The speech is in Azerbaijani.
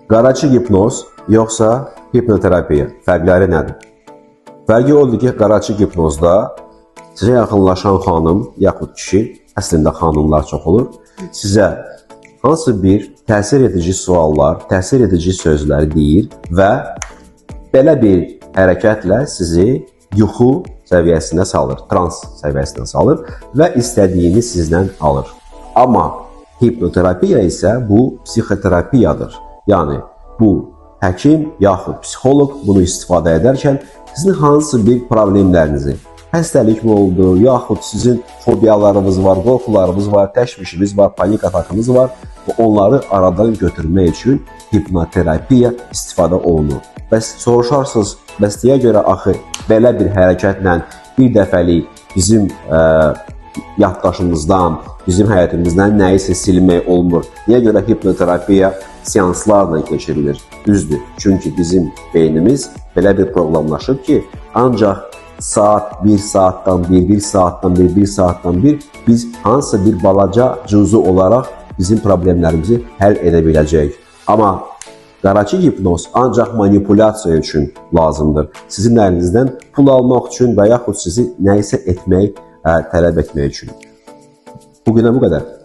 Qaraçı hipnoz yoxsa hipnoterapiya fərqləri nədir? Fərqi odur ki, qaraçı hipnozda sizə yaxınlaşan xanım yaxud kişi, əslində xanımlar çox olur, sizə hansı bir təsir edici suallar, təsir edici sözlər deyir və belə bir hərəkətlə sizi yuxu səviyyəsinə salır, trans səviyyəsinə salır və istədiyini sizdən alır. Amma hipnoterapiya isə bu psixoterapiyadır. Yəni, bu həkim yaxud psixoloq bunu istifadə edərkən sizin hansı bir problemlərinizi, xəstəlik mi oldu, yaxud sizin fobiyalarınız var, qorxularınız var, təşvişiniz var, panik atakınız var və onları aradan götürmək üçün hipnoterapiya istifadə olunur. Bəs soruşarsınız, bəs deyə görə axı belə bir hərəkətlə bir dəfəlik bizim yaddaşımızdan, bizim həyatımızdan nəyisə silmək olmur. Niyə görə hipnoterapiya seanslarla keçirilir? Düzdür. Çünki bizim beynimiz belə bir proqramlaşıb ki, ancaq saat, bir saatdan bir biz hansısa bir balaca cüzü olaraq bizim problemlərimizi həll edə biləcəyik. Amma qaraçı hipnoz ancaq manipulyasiya üçün lazımdır. Sizin əlinizdən pul almaq üçün və yaxud sizi nəyisə etmək, tələb etmək üçün. Bugünə bu qədər.